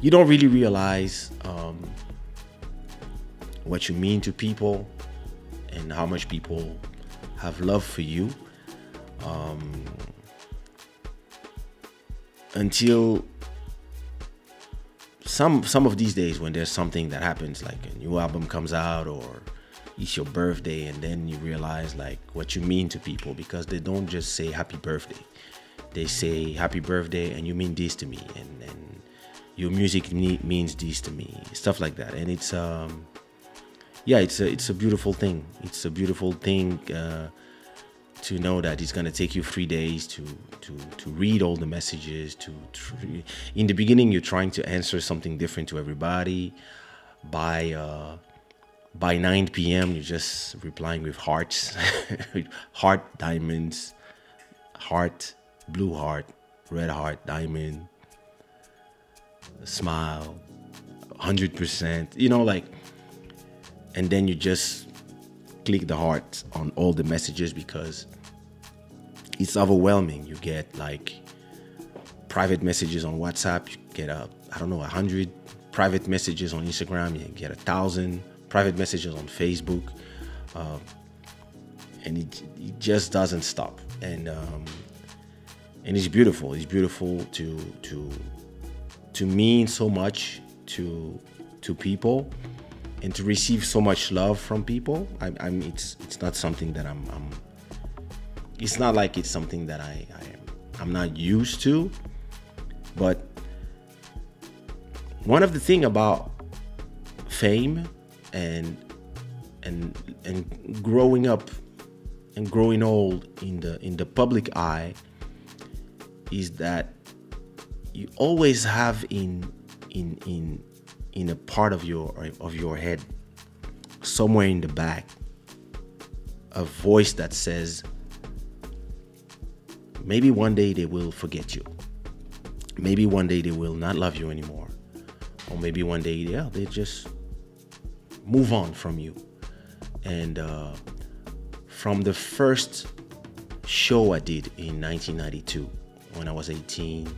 you don't really realize what you mean to people and how much people have love for you until some of these days, when there's something that happens, like a new album comes out or it's your birthday, and then you realize like what you mean to people, because they don't just say happy birthday. They say happy birthday and you mean this to me, and your music means this to me, stuff like that. And it's yeah, it's a beautiful thing. It's a beautiful thing to know that it's gonna take you 3 days to read all the messages. In the beginning, you're trying to answer something different to everybody. By 9 p.m., you're just replying with hearts, heart, diamonds, heart, blue heart, red heart, diamond, smile, 100%. You know, like, and then you just click the heart on all the messages because it's overwhelming. You get like private messages on WhatsApp, you get I don't know, 100 private messages on Instagram, you get 1,000 private messages on Facebook, and it just doesn't stop. And it's beautiful. It's beautiful to mean so much to people, and to receive so much love from people. It's not something that it's not like it's something that I'm not used to. But one of the thing about fame and growing up and growing old in the public eye is that you always have in a part of your head, somewhere in the back, a voice that says, maybe one day they will forget you. Maybe one day they will not love you anymore. Or maybe one day, yeah, they just move on from you. And from the first show I did in 1992, when I was 18,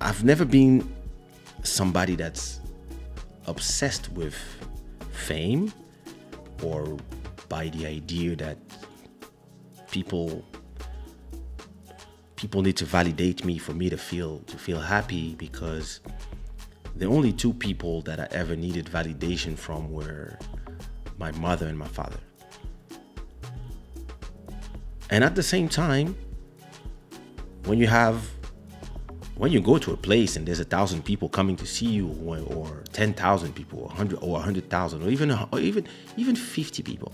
I've never been somebody that's obsessed with fame or by the idea that people need to validate me for me to feel happy, because the only two people that I ever needed validation from were my mother and my father. And at the same time, when you go to a place and there's 1,000 people coming to see you, or 10,000 people, or 100,000, or even 50 people,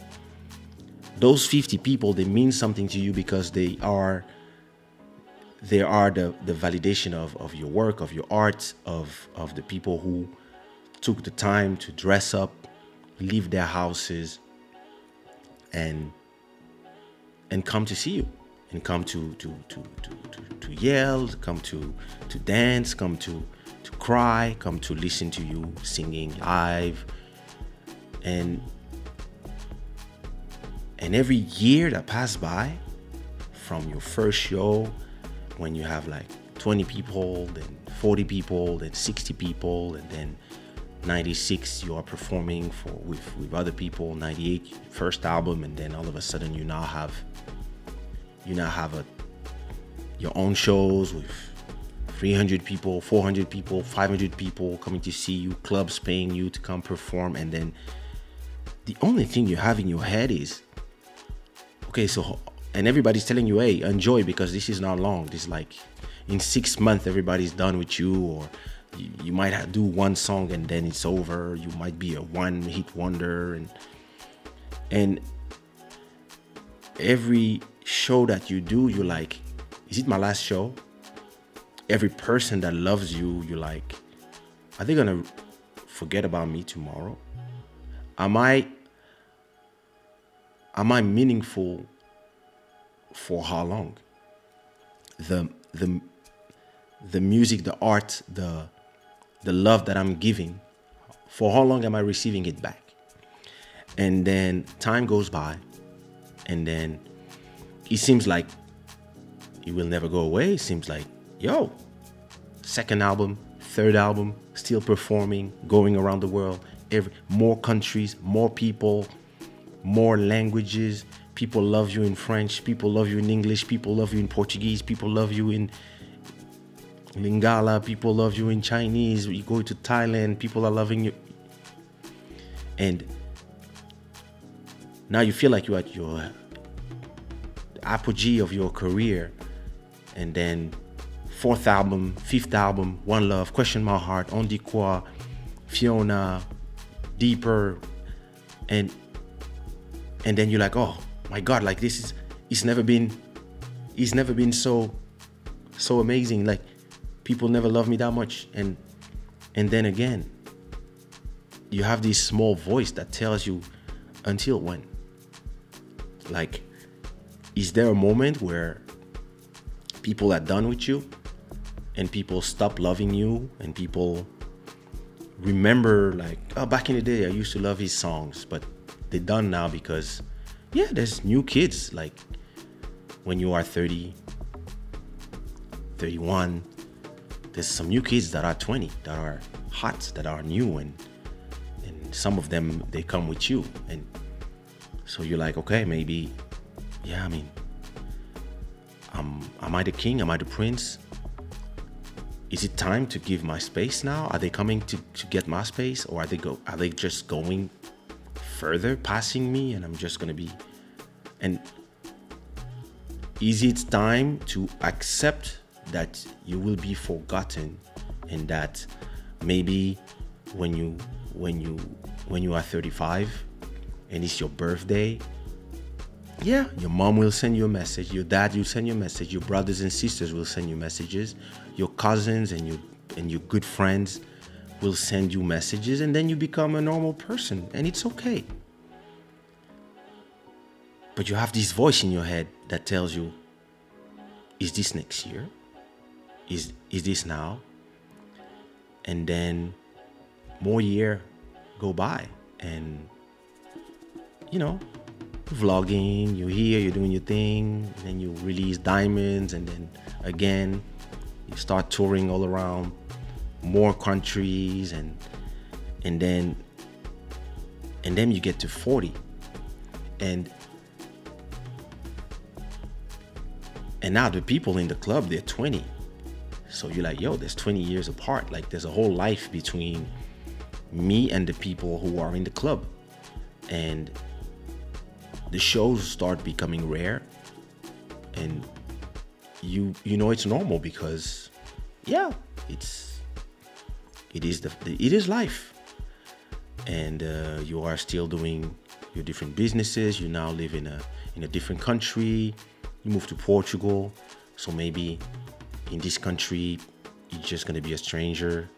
those 50 people, they mean something to you because they are the validation of your work, of your art, of the people who took the time to dress up, leave their houses, and come to see you, and come to yell, come to dance, come to cry, come to listen to you singing live. And every year that passed by, from your first show, when you have like 20 people, then 40 people, then 60 people, and then 96 you are performing with other people, 98 first album, and then all of a sudden you now have your own shows with 300 people, 400 people, 500 people coming to see you, clubs paying you to come perform. And then the only thing you have in your head is, okay, so, and everybody's telling you, hey, enjoy, because this is not long. This is like in 6 months, everybody's done with you, or you might do one song and then it's over. You might be a one-hit wonder, and every show that you do, you're like, is it my last show? Every person that loves you, you're like, are they gonna forget about me tomorrow? Am I meaningful for how long? The music, the art, the love that I'm giving, for how long am I receiving it back? And then time goes by, and then it seems like it will never go away. It seems like, yo, second album, third album, still performing, going around the world, more countries, more people, more languages. People love you in French, people love you in English, people love you in Portuguese, people love you in Lingala, people love you in Chinese. You go to Thailand, people are loving you. And now you feel like you're at your apogee of your career. And then fourth album, fifth album, One Love, Question My Heart, On Dit Quoi, Fiona, Deeper. And then you're like, oh my God, like it's never been so amazing. Like people never loved me that much. And then again, you have this small voice that tells you, until when? Like, is there a moment where people are done with you and people stop loving you and people remember like, oh, back in the day I used to love his songs, but they're done now because, yeah, there's new kids. Like when you are 30, 31, there's some new kids that are 20 that are hot, that are new, and some of them, they come with you. And so you're like, okay, maybe, yeah, I mean, am I the king? Am I the prince? Is it time to give my space now? Are they coming to get my space, or are they just going further, passing me, and I'm just gonna be? And is it time to accept that you will be forgotten, and that maybe when you are 35 and it's your birthday, yeah, your mom will send you a message, your dad will send you a message, your brothers and sisters will send you messages, your cousins and your good friends will send you messages, and then you become a normal person, and it's okay. But you have this voice in your head that tells you, is this next year? Is this now? And then more year go by, and you know, vlogging, you're here, you're doing your thing, and then you release Diamonds, and then again you start touring all around more countries, and then you get to 40, and now the people in the club, they're 20. So you're like, yo, there's 20 years apart. Like there's a whole life between me and the people who are in the club. And the shows start becoming rare, and you know it's normal, because yeah, it is life. And you are still doing your different businesses. You now live in a different country. You move to Portugal, so maybe in this country you're just gonna be a stranger.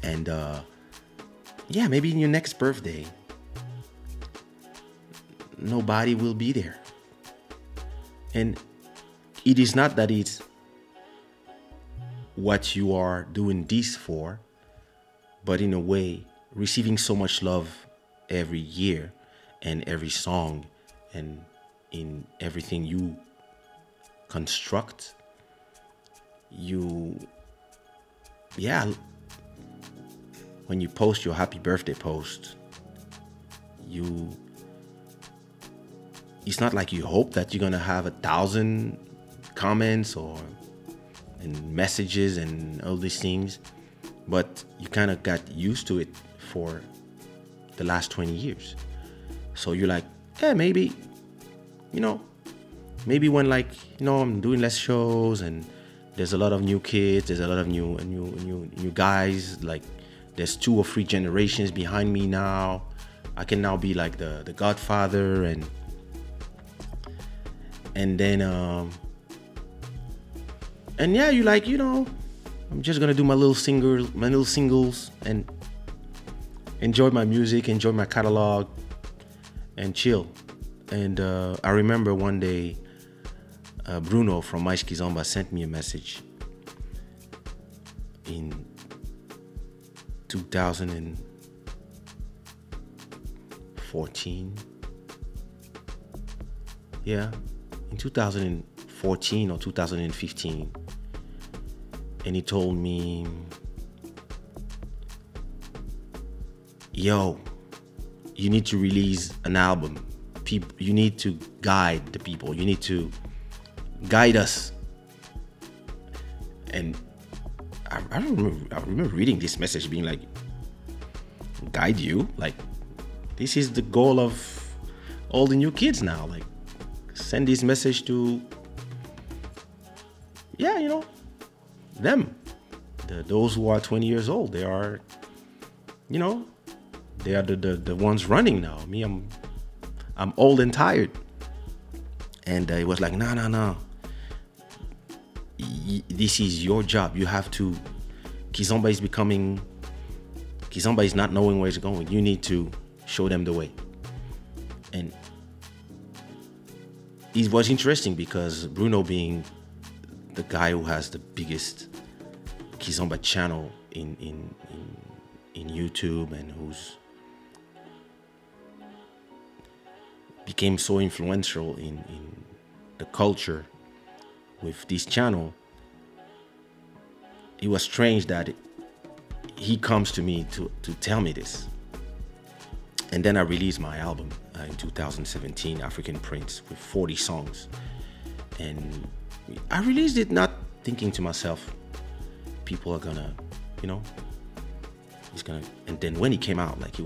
And yeah, maybe in your next birthday, nobody will be there. And it is not that it's what you are doing this for, but in a way, receiving so much love every year, and every song, and in everything you construct, when you post your happy birthday post, it's not like you hope that you're gonna have 1,000 comments and messages and all these things, but you kind of got used to it for the last 20 years. So you're like, yeah, maybe when, like, I'm doing less shows and there's a lot of new kids, there's a lot of new guys, like there's 2 or 3 generations behind me now. I can now be like the godfather, and then and yeah, you like, I'm just gonna do my little singles and enjoy my music, enjoy my catalog, and chill. And I remember one day, Bruno from Mais Kizomba sent me a message in 2014. Yeah, in 2014. 2014 or 2015, and he told me, yo, you need to release an album. People, you need to guide the people. You need to guide us. And I remember reading this message being like, guide you? Like, this is the goal of all the new kids now. Like, send this message to, yeah, you know, them. Those who are 20 years old. They are, you know, they are the ones running now. Me, I'm old and tired. And it was like, no. This is your job. You have to. Kizomba is not knowing where it's going. You need to show them the way. And it was interesting because Bruno, being the guy who has the biggest Kizomba channel in YouTube, and who's became so influential in the culture with this channel, it was strange that he comes to me to tell me this. And then I released my album in 2017, African Prince, with 40 songs. And I released it not thinking to myself, people are gonna, you know, he's gonna. And then when he came out, like,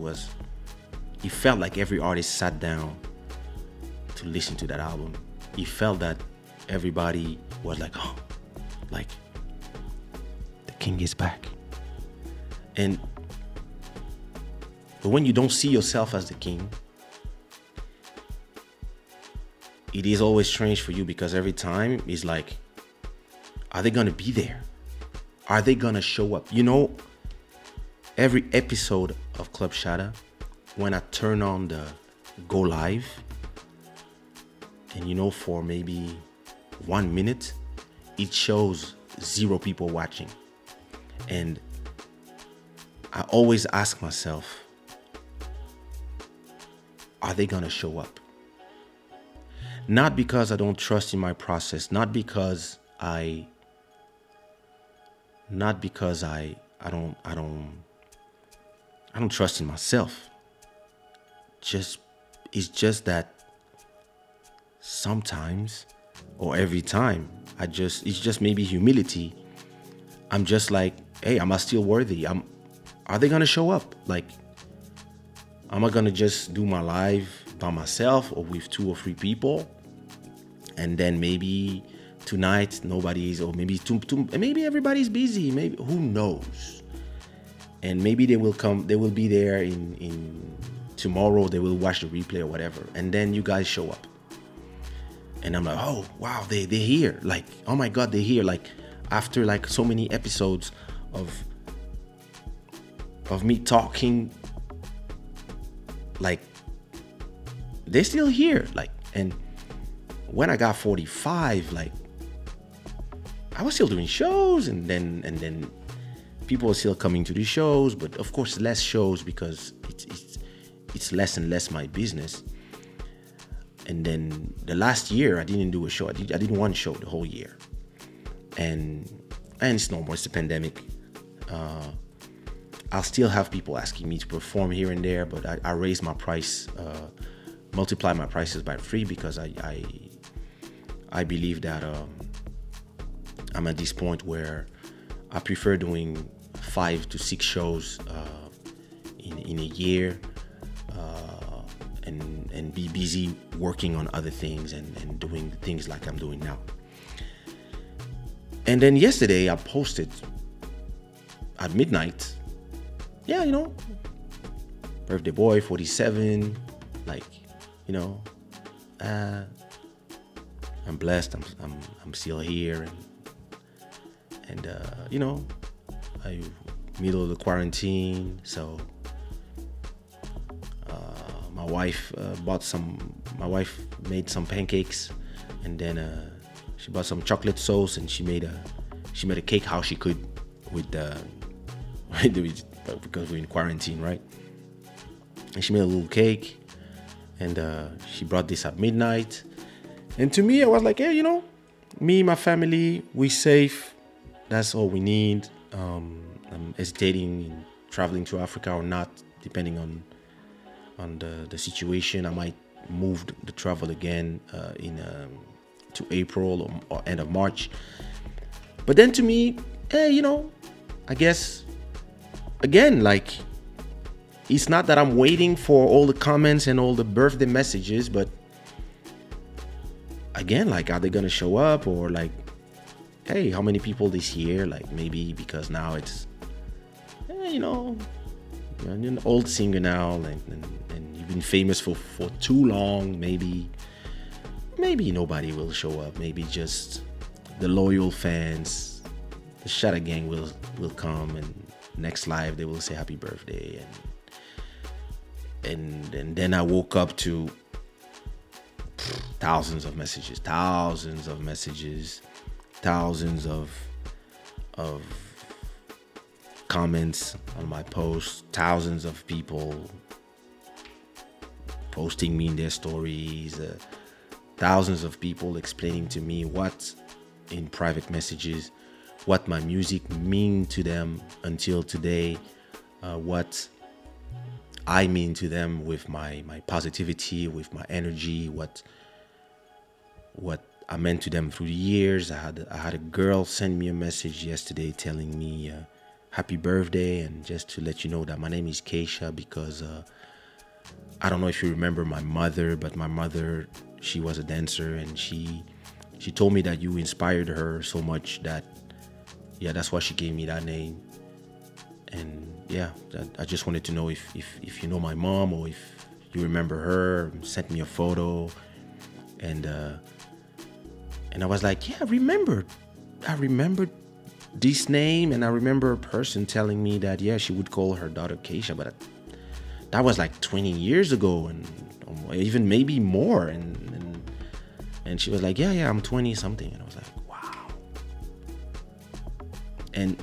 he felt like every artist sat down to listen to that album. He felt that everybody was like, oh, like, the king is back. But when you don't see yourself as the king, it is always strange for you, because every time it's like, are they gonna be there? Are they gonna show up? You know, every episode of Club Shada, when I turn on the go live, and you know, for maybe 1 minute, it shows 0 people watching. And I always ask myself, are they gonna show up? Not because I don't trust in my process, not because I don't trust in myself. It's just that sometimes, or every time, it's just maybe humility. I'm just like, hey, am I still worthy? Are they gonna show up? Like, am I gonna just do my live by myself or with 2 or 3 people, and then maybe tonight nobody's, or maybe maybe everybody's busy, maybe, who knows? And maybe they will come, they will be there in tomorrow, they will watch the replay or whatever, and then you guys show up. And I'm like, oh wow, they're here. Like, oh my God, they're here. Like, after like so many episodes of me talking, like, they're still here. Like, and when I got 45, like, I was still doing shows, and then people are still coming to the shows, but of course less shows, because it's less and less my business. And then the last year, I didn't do a show. I did one show the whole year, and it's normal. It's the pandemic. I'll still have people asking me to perform here and there, but I raise my price, multiply my prices by 3, because I believe that I'm at this point where I prefer doing 5 to 6 shows in a year, and be busy working on other things and doing things like I'm doing now. And then yesterday I posted at midnight, yeah, you know, birthday boy, 47, like, you know, I'm blessed. I'm still here, and you know, I middle of the quarantine, so my wife made some pancakes, and then she bought some chocolate sauce, and she made a cake how she could with because we're in quarantine, right? And she made a little cake, and she brought this at midnight. And to me, I was like, hey, you know, Me, my family, we safe. That's all we need. I'm hesitating in traveling to Africa or not, depending on the situation. I might move the travel again in to April or end of March. But then to me, I guess again, like, it's not that I'm waiting for all the comments and all the birthday messages, but again, like, are they gonna show up, or like, hey, how many people this year? Like, maybe because now it's you're an old singer now, and you've been famous for too long. Maybe nobody will show up. Maybe just the loyal fans, the Shada gang will come, and next live they will say happy birthday, and then I woke up to thousands of messages, thousands of comments on my posts, thousands of people posting me in their stories, thousands of people explaining to me what, in private messages, what my music mean to them until today, what I mean to them with my positivity, with my energy, what I meant to them through the years. I had a girl send me a message yesterday telling me happy birthday, and just to let you know that my name is Kaysha, because I don't know if you remember my mother, but my mother, she was a dancer, and she told me that you inspired her so much that, yeah, that's why she gave me that name. And yeah, I just wanted to know if you know my mom, or if you remember her. Sent me a photo, and I was like, yeah, I remembered this name, and I remember a person telling me that, yeah, she would call her daughter Kaysha, but that was like 20 years ago, and even maybe more, and she was like, yeah, I'm 20 something, and I was like, wow. And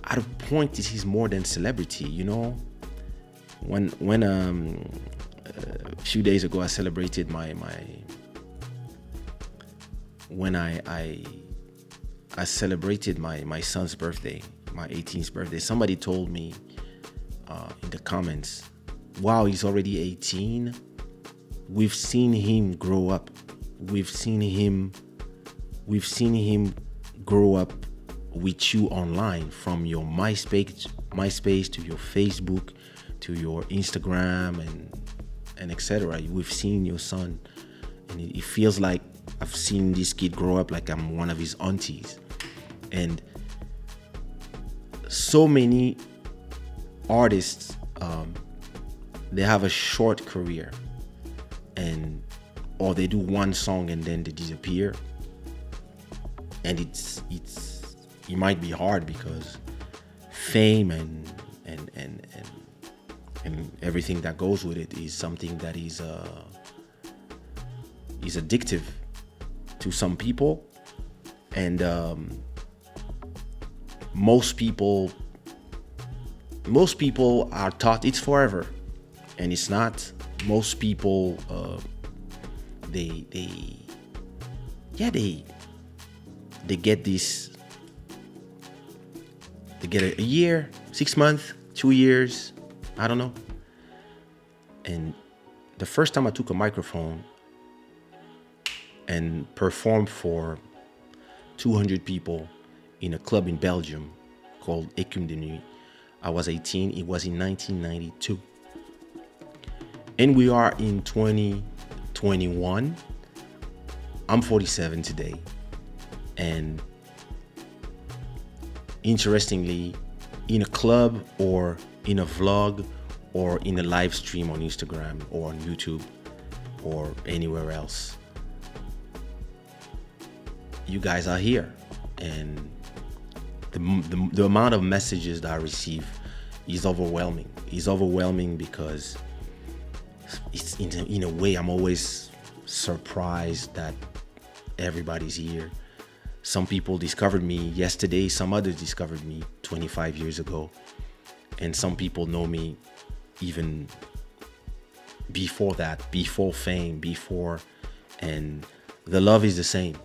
at a point, this is more than celebrity, when a few days ago I celebrated I celebrated my son's birthday, my 18th birthday. Somebody told me in the comments, wow, he's already 18. We've seen him grow up. We've seen him grow up with you online, from your MySpace to your Facebook to your Instagram and etc. We've seen your son, and it feels like I've seen this kid grow up like I'm one of his aunties. And so many artists, they have a short career, or they do one song and then they disappear. And it might be hard because fame and everything that goes with it is something that is addictive to some people, and most people are taught it's forever, and it's not. Most people they get this. They get a year, 6 months, 2 years, I don't know. And the first time I took a microphone and performed for 200 people in a club in Belgium called Écume de Nuit, I was 18. It was in 1992. And we are in 2021. I'm 47 today. And interestingly, in a club or in a vlog or in a live stream on Instagram or on YouTube or anywhere else, you guys are here. And the amount of messages that I receive is overwhelming. It's overwhelming because it's in a way I'm always surprised that everybody's here. Some people discovered me yesterday, some others discovered me 25 years ago, and some people know me even before that, before fame, before, and the love is the same.